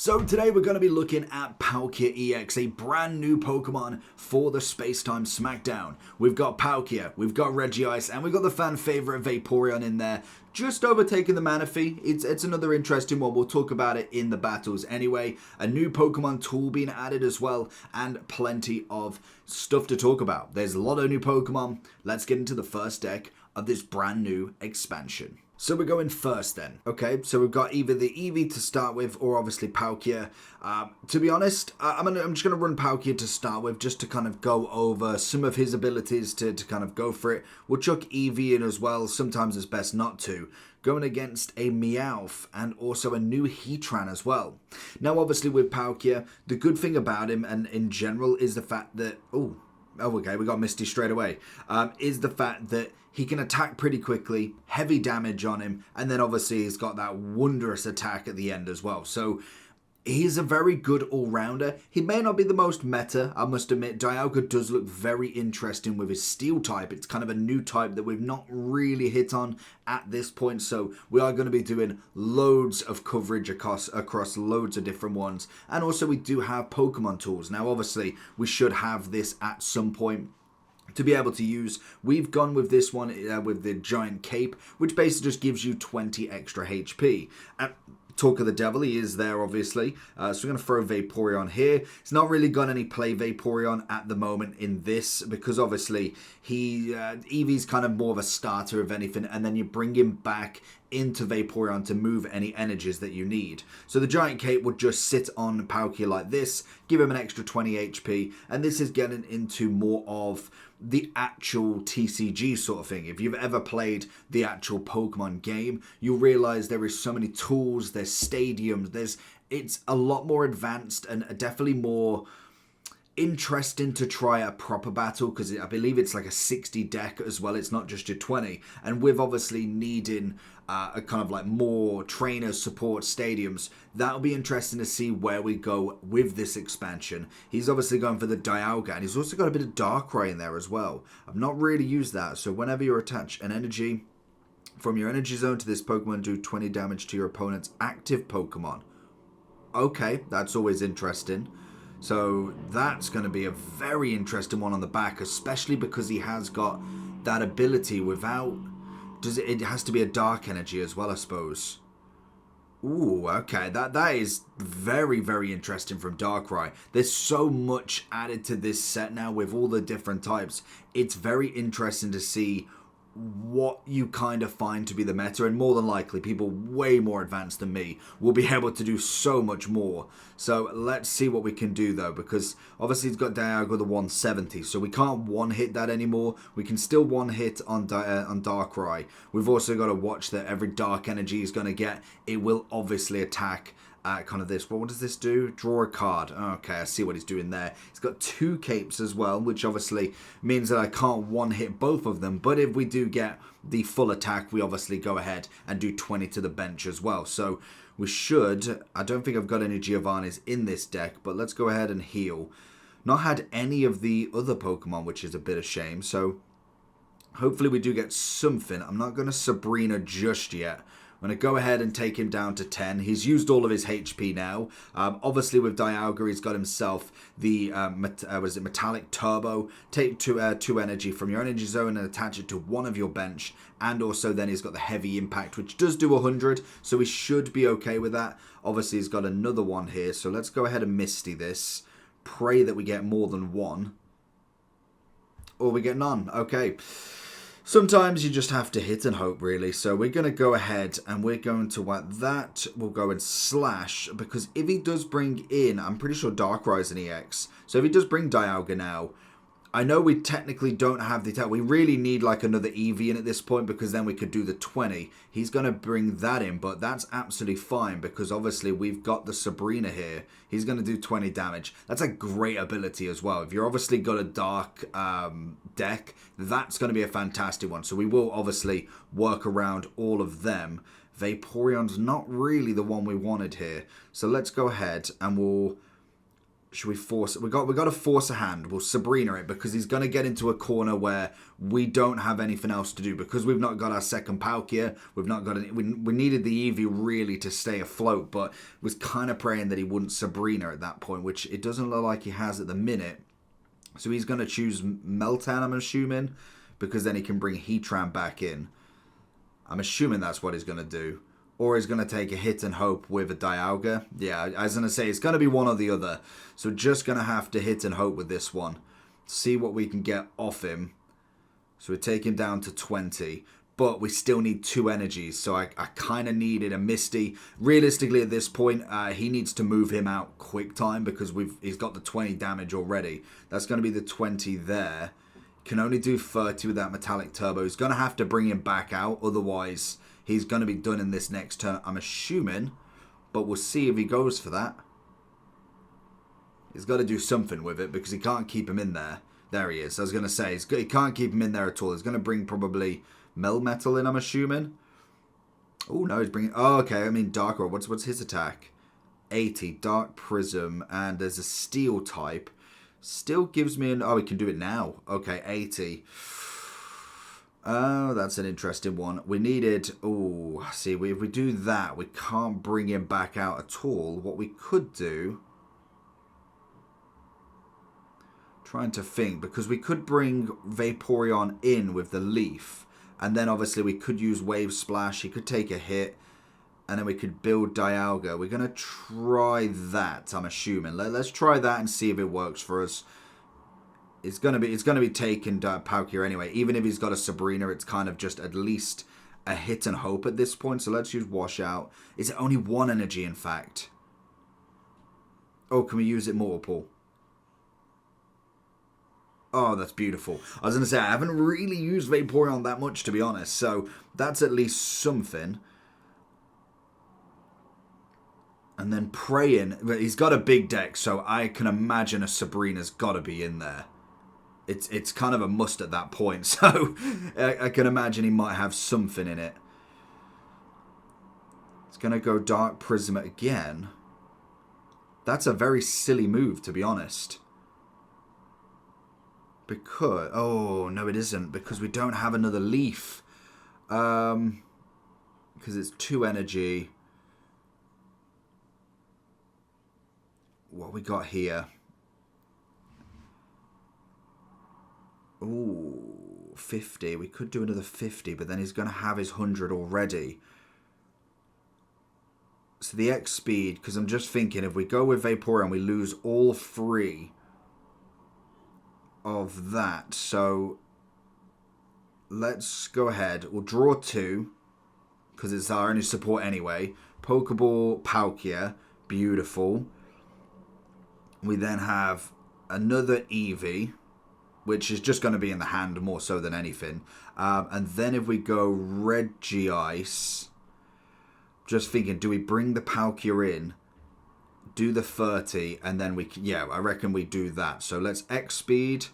So today we're going to be looking at Palkia EX, a brand new Pokemon for the Space-Time Smackdown. We've got Palkia, we've got Regice, and we've got the fan favourite Vaporeon in there, just overtaking the Manaphy. It's another interesting one. We'll talk about it in the battles anyway. A new Pokemon tool being added as well, and plenty of stuff to talk about. There's a lot of new Pokemon. Let's get into the first deck of this brand new expansion. So we're going first then. Okay, so we've got either the Eevee to start with or obviously Palkia. To be honest, I'm just going to run Palkia to start with just to kind of go over some of his abilities to kind of go for it. We'll chuck Eevee in as well. Sometimes it's best not to. Going against a Meowth and also a new Heatran as well. Now obviously with Palkia, the good thing about him and in general is the fact that... Oh, okay, we got Misty straight away. Is the fact that he can attack pretty quickly, heavy damage on him, and then obviously he's got that wondrous attack at the end as well. So he's a very good all-rounder. He may not be the most meta, I must admit. Dialga does look very interesting with his steel type. It's kind of a new type that we've not really hit on at this point. So we are going to be doing loads of coverage across loads of different ones. And also we do have Pokemon tools. Now obviously we should have this at some point to be able to use. We've gone with this one with the giant cape, which basically just gives you 20 extra HP. Talk of the devil, he is there obviously. So we're going to throw Vaporeon here. It's not really got any play Vaporeon at the moment in this because obviously Eevee's kind of more of a starter of anything, and then you bring him back into Vaporeon to move any energies that you need. So the giant cape would just sit on Palkia like this, give him an extra 20 HP, and this is getting into more of the actual TCG sort of thing. If you've ever played the actual Pokemon game, you'll realize there is so many tools, there's stadiums, it's a lot more advanced and definitely more interesting to try a proper battle, because I believe it's like a 60 deck as well. It's not just your 20, and with obviously needing a kind of like more trainers, support, stadiums, that'll be interesting to see where we go with this expansion. He's obviously going for the Dialga, and he's also got a bit of Darkrai in there as well. I've not really used that. So whenever you attach an energy from your energy zone to this Pokemon, do 20 damage to your opponent's active Pokemon. Okay, that's always interesting. So that's going to be a very interesting one on the back, especially because he has got that ability without... It has to be a dark energy as well, I suppose. Ooh, okay. That is very, very interesting from Darkrai. There's so much added to this set now with all the different types. It's very interesting to see what you kind of find to be the meta, and more than likely people way more advanced than me will be able to do so much more. So let's see what we can do though, because obviously he's got Dialga the 170, so we can't one hit that anymore. We can still one hit on Darkrai. We've also got to watch that every dark energy he's going to get, it will obviously attack kind of this. Well, what does this do? Draw a card. Okay, I see what he's doing there. He's got two capes as well, which obviously means that I can't one hit both of them. But if we do get the full attack, we obviously go ahead and do 20 to the bench as well. So we should... I don't think I've got any Giovannis in this deck, but let's go ahead and heal. Not had any of the other Pokemon, which is a bit of shame. So hopefully we do get something. I'm not going to Sabrina just yet. I'm going to go ahead and take him down to 10. He's used all of his HP now. Obviously with Dialga, he's got himself the Metallic Turbo. Take two energy from your energy zone and attach it to one of your bench. And also then he's got the Heavy Impact, which does do 100. So he should be okay with that. Obviously he's got another one here. So let's go ahead and Misty this. Pray that we get more than one. Or we get none. Okay. Sometimes you just have to hit and hope, really. So we're going to go ahead and we're going to whack that. We'll go and slash, because if he does bring in, I'm pretty sure Darkrai is an EX. So if he does bring Dialga now, I know we technically don't have the attack. We really need like another Eevee in at this point, because then we could do the 20. He's going to bring that in, but that's absolutely fine because obviously we've got the Sabrina here. He's going to do 20 damage. That's a great ability as well. If you're obviously got a dark deck, that's going to be a fantastic one. So we will obviously work around all of them. Vaporeon's not really the one we wanted here. So let's go ahead and we'll Should we force it? We got to force a hand. We'll Sabrina it because he's going to get into a corner where we don't have anything else to do because we've not got our second Palkia. We've not got any, we needed the Eevee really to stay afloat, but was kind of praying that he wouldn't Sabrina at that point, which it doesn't look like he has at the minute. So he's going to choose Meltan, I'm assuming, because then he can bring Heatran back in. I'm assuming that's what he's going to do. Or he's going to take a hit and hope with a Dialga. Yeah, I was going to say, it's going to be one or the other. So just going to have to hit and hope with this one. See what we can get off him. So we take him down to 20. But we still need 2 energies. So I kind of needed a Misty. Realistically, at this point, he needs to move him out quick time because he's got the 20 damage already. That's going to be the 20 there. Can only do 30 with that Metallic Turbo. He's going to have to bring him back out. Otherwise, he's going to be done in this next turn, I'm assuming. But we'll see if he goes for that. He's got to do something with it because he can't keep him in there. There he is. I was going to say, he can't keep him in there at all. He's going to bring probably Melmetal in, I'm assuming. Oh, no, he's bringing... Oh, okay, I mean, Dark Orb. What's his attack? 80, Dark Prism, and there's a Steel type. Still gives me an... Oh, he can do it now. Okay, 80. Oh, that's an interesting one. We needed... Oh, see, if we do that, we can't bring him back out at all. What we could do... Trying to think, because we could bring Vaporeon in with the Leaf. And then, obviously, we could use Wave Splash. He could take a hit. And then we could build Dialga. We're going to try that, I'm assuming. Let's try that and see if it works for us. It's going to be taking Palkia anyway. Even if he's got a Sabrina, it's kind of just at least a hit and hope at this point. So let's use Washout. Is it only 1 energy, in fact? Oh, can we use it multiple? Oh, that's beautiful. I was going to say, I haven't really used Vaporeon that much, to be honest. So that's at least something. And then praying, but he's got a big deck, so I can imagine a Sabrina's got to be in there. It's kind of a must at that point, so I can imagine he might have something in it. It's going to go Dark Prism again. That's a very silly move, to be honest. Because... Oh, no it isn't, because we don't have another Leaf. Because it's 2 energy... What we got here? Ooh, 50. We could do another 50, but then he's going to have his 100 already. So the X speed, because I'm just thinking, if we go with Vaporeon, we lose all 3 of that. So let's go ahead. We'll draw 2, because it's our only support anyway. Pokeball, Palkia. Beautiful. We then have another Eevee, which is just going to be in the hand more so than anything. And then if we go Regice, just thinking, do we bring the Palkia in, do the 30, and then we... Yeah, I reckon we do that. So let's X speed.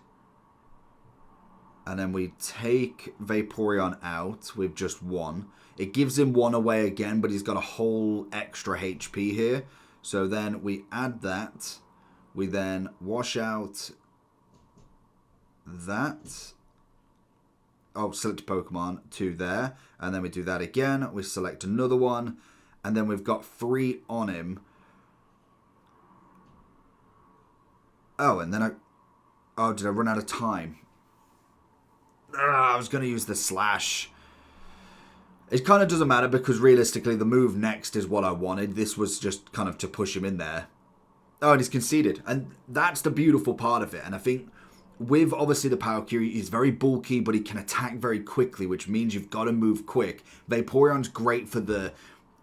And then we take Vaporeon out with just 1. It gives him 1 away again, but he's got a whole extra HP here. So then we add that... We then wash out that. Oh, select a Pokemon to there. And then we do that again. We select another one. And then we've got 3 on him. Oh, and then Oh, did I run out of time? I was going to use the Slash. It kind of doesn't matter because realistically the move next is what I wanted. This was just kind of to push him in there. Oh, and he's conceded. And that's the beautiful part of it. And I think with, obviously, the Palkia, he's very bulky, but he can attack very quickly, which means you've got to move quick. Vaporeon's great for the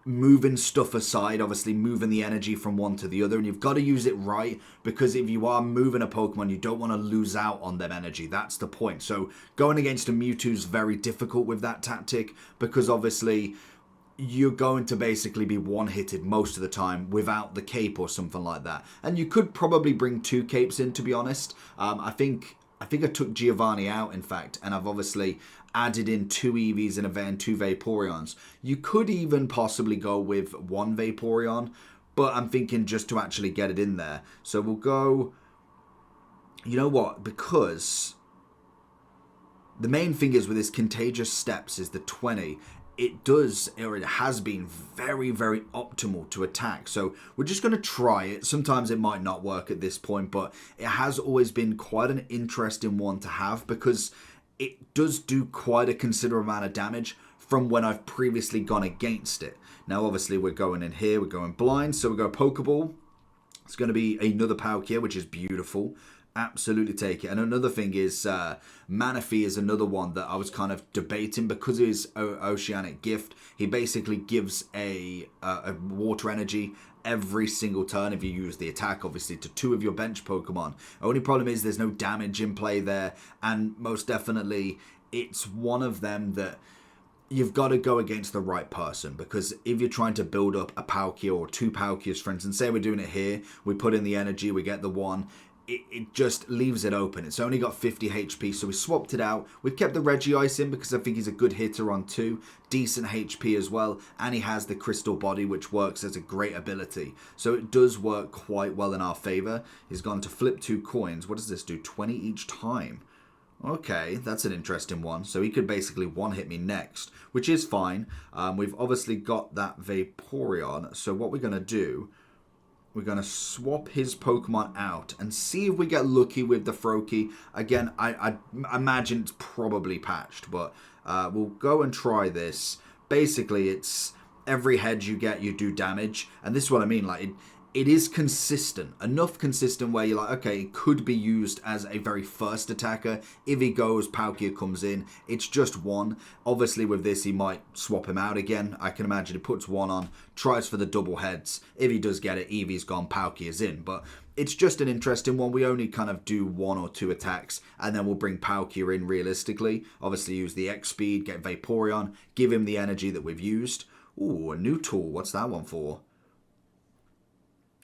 moving stuff aside, obviously moving the energy from one to the other. And you've got to use it right, because if you are moving a Pokemon, you don't want to lose out on them energy. That's the point. So going against a Mewtwo is very difficult with that tactic, because obviously... you're going to basically be one-hitted most of the time without the cape or something like that. And you could probably bring 2 capes in, to be honest. I think I took Giovanni out, in fact, and I've obviously added in 2 Eevees and 2 Vaporeons. You could even possibly go with 1 Vaporeon, but I'm thinking just to actually get it in there. So we'll go, you know what, because the main thing is with this Contagious Steps is the 20. It does, or it has been very, very optimal to attack. So we're just going to try it. Sometimes it might not work at this point, but it has always been quite an interesting one to have because it does do quite a considerable amount of damage from when I've previously gone against it. Now, obviously, we're going in here. We're going blind. So we go Pokeball. It's going to be another Palkia, which is beautiful. Absolutely take it. And another thing is Manaphy is another one that I was kind of debating because of his Oceanic Gift. He basically gives a water energy every single turn if you use the attack, obviously, to 2 of your bench Pokemon. Only problem is there's no damage in play there, and most definitely it's one of them that you've got to go against the right person, because if you're trying to build up a Palkia or 2 Palkias, for instance, say we're doing it here, we put in the energy, we get the 1, it just leaves it open. It's only got 50 HP, so we swapped it out. We've kept the Regice in because I think he's a good hitter on 2. Decent HP as well. And he has the Crystal Body, which works as a great ability. So it does work quite well in our favor. He's gone to flip 2 coins. What does this do? 20 each time. Okay, that's an interesting one. So he could basically one-hit me next, which is fine. We've obviously got that Vaporeon. So what we're going to do, we're going to swap his Pokemon out and see if we get lucky with the Froakie. Again, I imagine it's probably patched, but we'll go and try this. Basically, it's every hedge you get, you do damage. And this is what I mean, like, it is consistent. Enough consistent where you're like, okay, it could be used as a very first attacker. If he goes, Palkia comes in. It's just 1. Obviously, with this, he might swap him out again. I can imagine he puts 1 on, tries for the double heads. If he does get it, Eevee's gone, Palkia's in. But it's just an interesting one. We only kind of do 1 or 2 attacks, and then we'll bring Palkia in realistically. Obviously, use the X speed, get Vaporeon, give him the energy that we've used. Ooh, a new tool. What's that one for?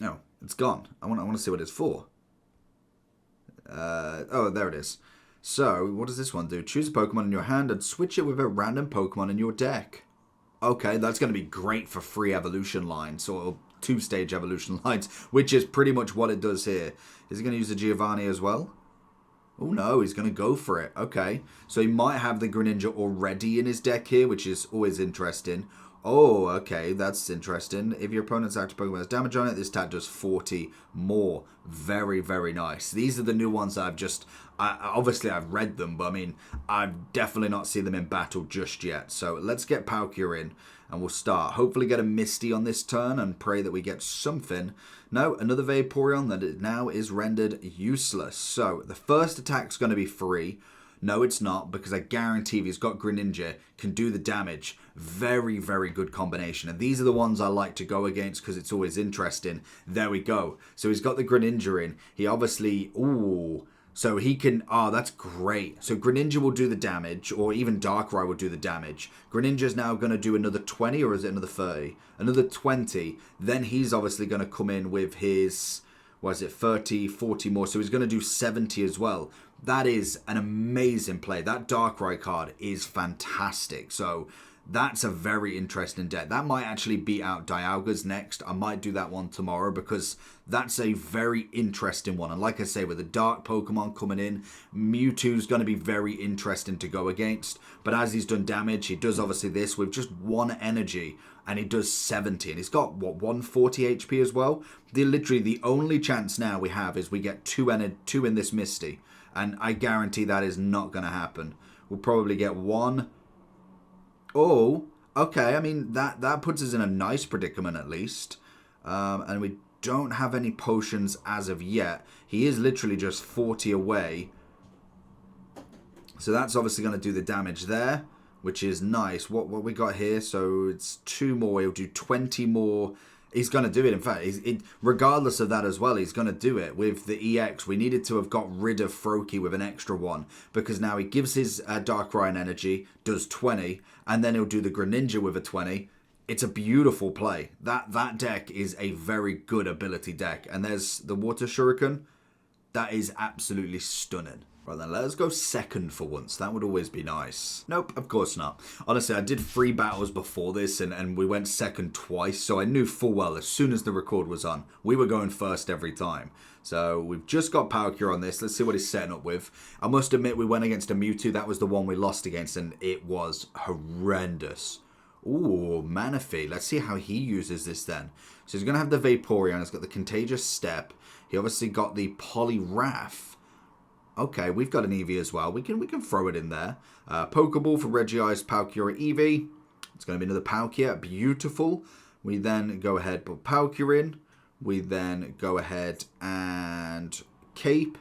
Oh, it's gone. I want to see what it's for. Oh, there it is. So, what does this one do? Choose a Pokemon in your hand and switch it with a random Pokemon in your deck. Okay, that's going to be great for free evolution lines, or 2-stage evolution lines, which is pretty much what it does here. Is he going to use the Giovanni as well? Oh no, he's going to go for it. Okay, so he might have the Greninja already in his deck here, which is always interesting. Oh, okay, that's interesting. If your opponent's active Pokemon has damage on it, this attack does 40 more. Very, very nice. These are the new ones that I've just... obviously, I've read them, but I mean, I've definitely not seen them in battle just yet. So let's get Palkia in, and we'll start. Hopefully get a Misty on this turn, and pray that we get something. No, another Vaporeon that now is rendered useless. So the first attack's going to be free. No, it's not, because I guarantee if he's got Greninja, can do the damage. Very, very good combination. And these are the ones I like to go against because it's always interesting. There we go. So he's got the Greninja in. He obviously... Ooh. So he can... Oh, that's great. So Greninja will do the damage, or even Darkrai will do the damage. Greninja's now going to do another 20, or is it another 30? Another 20. Then he's obviously going to come in with his... What is it? 30, 40 more. So he's going to do 70 as well. That is an amazing play. That Darkrai card is fantastic. So that's a very interesting deck. That might actually beat out Dialga's next. I might do that one tomorrow because that's a very interesting one. And like I say, with the Dark Pokemon coming in, Mewtwo's going to be very interesting to go against. But as he's done damage, he does obviously this with just 1 energy. And he does 70. And he's got, what, 140 HP as well? Literally, the only chance now we have is we get 2 in this Misty. And I guarantee that is not going to happen. We'll probably get 1. Oh, okay. I mean, that puts us in a nice predicament at least. And we don't have any potions as of yet. He is literally just 40 away. So that's obviously going to do the damage there, which is nice. What we got here? So it's 2 more. He'll do 20 more. He's going to do it. In fact, regardless of that as well, he's going to do it with the EX. We needed to have got rid of Froakie with an extra 1 because now he gives his Darkrai an energy, does 20, and then he'll do the Greninja with a 20. It's a beautiful play. That deck is a very good ability deck. And there's the Water Shuriken. That is absolutely stunning. Right then, let us go second for once. That would always be nice. Nope, of course not. Honestly, I did 3 battles before this and we went second twice, so I knew full well as soon as the record was on, we were going first every time. So we've just got Palkia on this. Let's see what he's setting up with. I must admit, we went against a Mewtwo. That was the one we lost against, and it was horrendous. Ooh, Manaphy. Let's see how he uses this then. So he's going to have the Vaporeon. He's got the Contagious Step. He obviously got the Poliwrath. Okay, we've got an Eevee as well. We can throw it in there. Pokeball for Regice, Palkia, Eevee. It's going to be another Palkia. Beautiful. We then go ahead, put Palkia in. We then go ahead and Cape.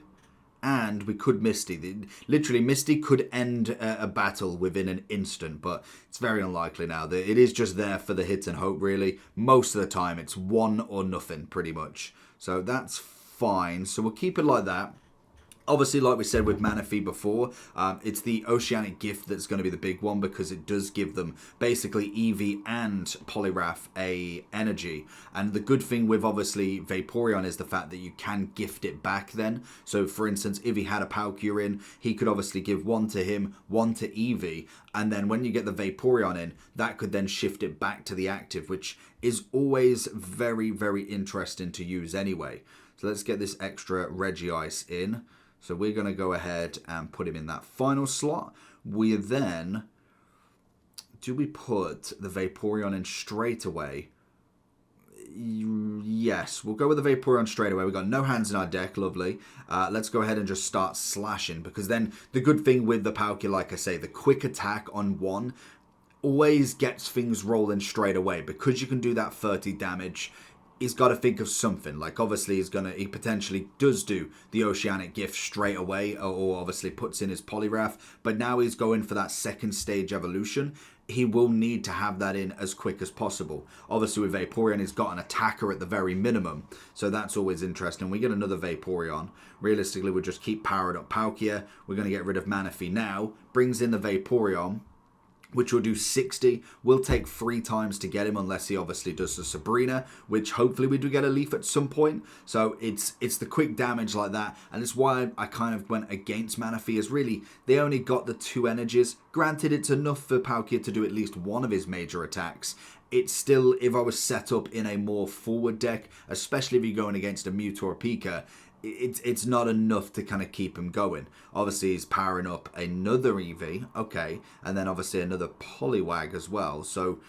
And we could Misty. Literally, Misty could end a battle within an instant, but it's very unlikely now. It is just there for the hit and hope, really. Most of the time, it's 1 or nothing, pretty much. So that's fine. So we'll keep it like that. Obviously, like we said with Manaphy before, it's the Oceanic Gift that's going to be the big one because it does give them basically Eevee and Poliwrath a energy. And the good thing with obviously Vaporeon is the fact that you can gift it back then. So for instance, if he had a Palkia in, he could obviously give 1 to him, 1 to Eevee. And then when you get the Vaporeon in, that could then shift it back to the active, which is always very, very interesting to use anyway. So let's get this extra Regice in. So we're going to go ahead and put him in that final slot. We then... Do we put the Vaporeon in straight away? Yes, we'll go with the Vaporeon straight away. We've got no hands in our deck, lovely. Let's go ahead and just start slashing. Because then the good thing with the Palkia, like I say, the quick attack on 1 always gets things rolling straight away. Because you can do that 30 damage... He's got to think of something. Like, obviously, he potentially does do the Oceanic Gift straight away, or obviously puts in his Poliwrath. But now he's going for that second stage evolution. He will need to have that in as quick as possible. Obviously, with Vaporeon, he's got an attacker at the very minimum. So that's always interesting. We get another Vaporeon. Realistically, we'll just keep powering up Palkia. We're going to get rid of Manaphy now. Brings in the Vaporeon, which will do 60. We'll take 3 times to get him unless he obviously does the Sabrina, which hopefully we do get a Leaf at some point. So it's the quick damage like that, and it's why I kind of went against Manaphy, is really they only got the 2 energies. Granted, it's enough for Palkia to do at least one of his major attacks. It's still, if I was set up in a more forward deck, especially if you're going against a Mewtwo or Pika, it's not enough to kind of keep him going. Obviously, he's powering up another Eevee, okay, and then obviously another Poliwag as well. So,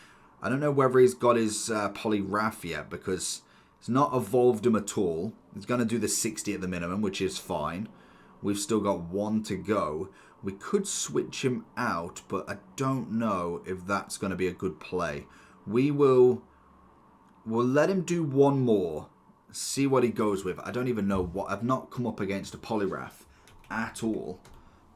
I don't know whether he's got his Poliwrath yet, because he's not evolved him at all. He's going to do the 60 at the minimum, which is fine. We've still got 1 to go. We could switch him out, but I don't know if that's going to be a good play. We'll let him do 1 more. See what he goes with. I don't even know what... I've not come up against a Poliwrath at all.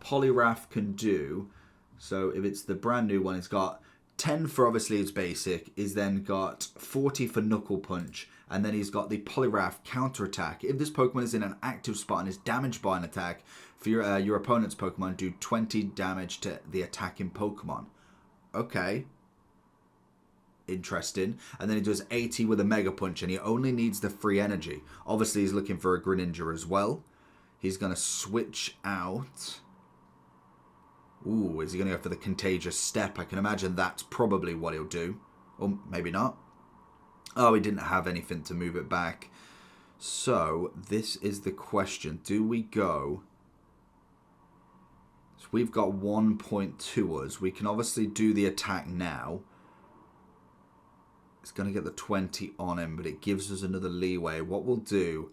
Poliwrath can do... So if it's the brand new one, it's got 10 for obviously its basic. He's then got 40 for Knuckle Punch. And then he's got the Poliwrath counter attack. If this Pokemon is in an active spot and is damaged by an attack, for your opponent's Pokemon, do 20 damage to the attacking Pokemon. Okay. Interesting. And then he does 80 with a Mega Punch, and he only needs the free energy. Obviously, he's looking for a Greninja as well. He's going to switch out. Ooh, is he going to go for the Contagious Step? I can imagine that's probably what he'll do. Or maybe not. Oh, he didn't have anything to move it back. So, this is the question. Do we go... So we've got 1 point to us. We can obviously do the attack now. It's going to get the 20 on him, but it gives us another leeway. What we'll do,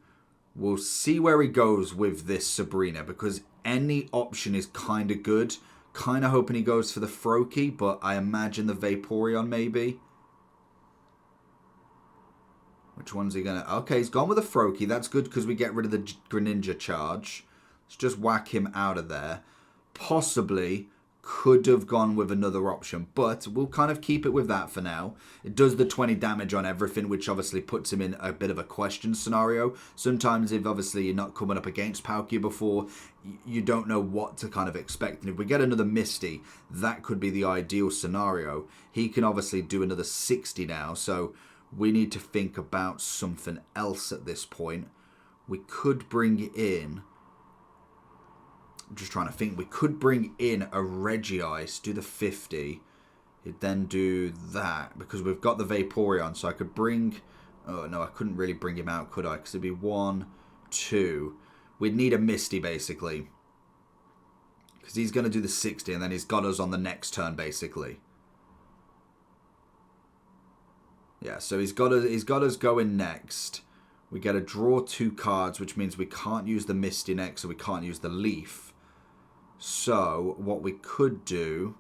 we'll see where he goes with this Sabrina, because any option is kind of good. Kind of hoping he goes for the Froakie, but I imagine the Vaporeon maybe. Which one's he going to... Okay, he's gone with the Froakie. That's good because we get rid of the Greninja charge. Let's just whack him out of there. Possibly... could have gone with another option, but we'll kind of keep it with that for now. It does the 20 damage on everything, which obviously puts him in a bit of a question scenario. Sometimes if obviously you're not coming up against Palkia before, you don't know what to kind of expect. And if we get another Misty, that could be the ideal scenario. He can obviously do another 60 now, so we need to think about something else at this point. We could bring in... I'm just trying to think. We could bring in a Regice, do the 50. He'd then do that because we've got the Vaporeon. So I could bring... Oh, no, I couldn't really bring him out, could I? Because it'd be 1, 2. We'd need a Misty, basically. Because he's going to do the 60, and then he's got us on the next turn, basically. Yeah, so he's got us going next. We get to draw 2 cards, which means we can't use the Misty next, so we can't use the Leaf. So, what we could do...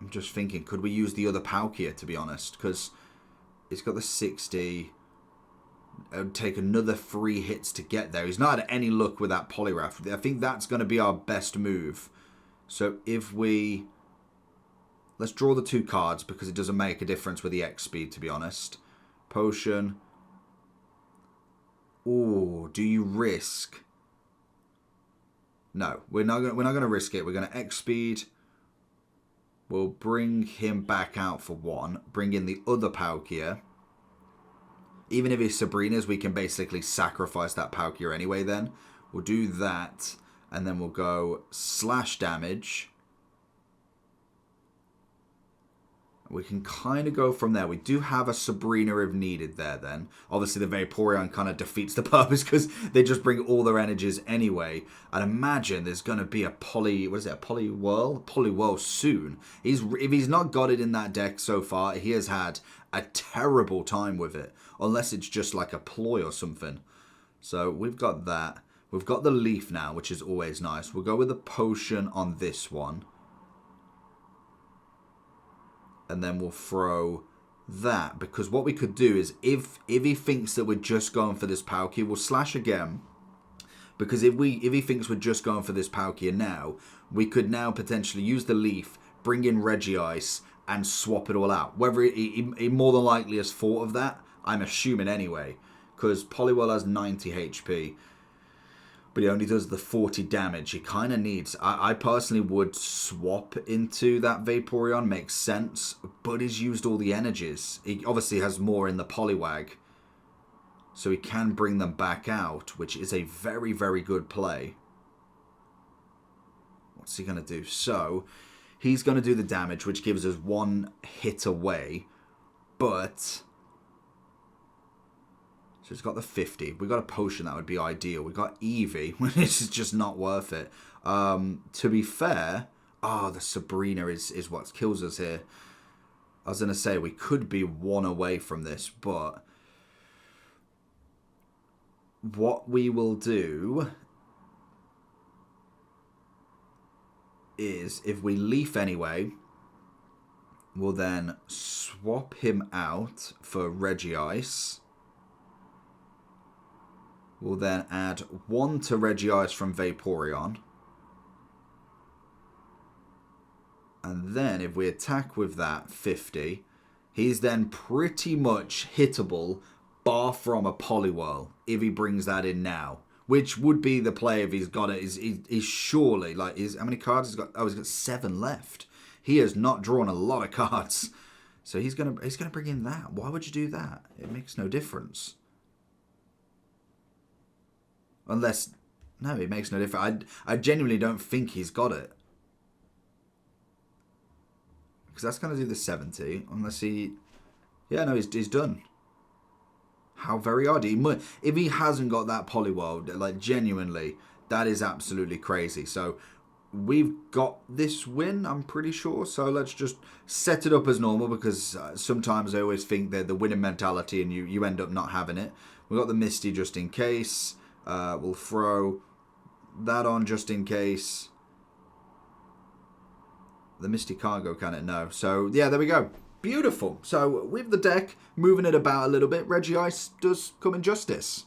I'm just thinking, could we use the other Palkia, to be honest? Because it's got the 60. It would take another 3 hits to get there. He's not had any luck with that Poliwrath. I think that's going to be our best move. So if we... Let's draw the 2 cards because it doesn't make a difference with the X speed, to be honest. Potion. Ooh, do you risk? No, we're not going to risk it. We're going to X speed. We'll bring him back out for 1. Bring in the other Palkia. Even if it's Sabrina's, we can basically sacrifice that Palkia anyway then. We'll do that. And then we'll go slash damage. We can kind of go from there. We do have a Sabrina if needed there then. Obviously the Vaporeon kind of defeats the purpose because they just bring all their energies anyway. I'd imagine there's going to be a Poliwhirl soon. If he's not got it in that deck so far, he has had a terrible time with it. Unless it's just like a ploy or something. So we've got that. We've got the Leaf now, which is always nice. We'll go with the Potion on this one. And then we'll throw that. Because what we could do is, if he thinks that we're just going for this Palkia, we'll slash again. Because if he thinks we're just going for this Palkia now, we could now potentially use the Leaf, bring in Regice, and swap it all out. Whether he more than likely has thought of that, I'm assuming anyway. Because Poliwhirl has 90 HP. But he only does the 40 damage. He kind of needs... I personally would swap into that Vaporeon. Makes sense. But he's used all the energies. He obviously has more in the Poliwag. So he can bring them back out. Which is a very, very good play. What's he going to do? So, he's going to do the damage. Which gives us 1 hit away. But... So it's got the 50. We got a Potion, that would be ideal. We got Eevee, which is just not worth it. To be fair, the Sabrina is what kills us here. I was going to say, we could be 1 away from this, but what we will do is, if we Leaf anyway, we'll then swap him out for Regice. We'll then add 1 to Regice from Vaporeon. And then if we attack with that 50, he's then pretty much hittable bar from a Poliwhirl if he brings that in now. Which would be the play if he's got it. He's surely, like, how many cards he's got? Oh, he's got 7 left. He has not drawn a lot of cards. So he's gonna bring in that. Why would you do that? It makes no difference. Unless... No, it makes no difference. I genuinely don't think he's got it. Because that's going to do the 70. Unless he... Yeah, no, he's done. How very odd. If he hasn't got that Poliwhirl, like, genuinely, that is absolutely crazy. So, we've got this win, I'm pretty sure. So, let's just set it up as normal. Because sometimes I always think they're the winning mentality and you end up not having it. We've got the Misty just in case. We'll throw that on just in case. The Misty can't go, can it? No. So, yeah, there we go. Beautiful. So, with the deck, moving it about a little bit, Regice does come in justice.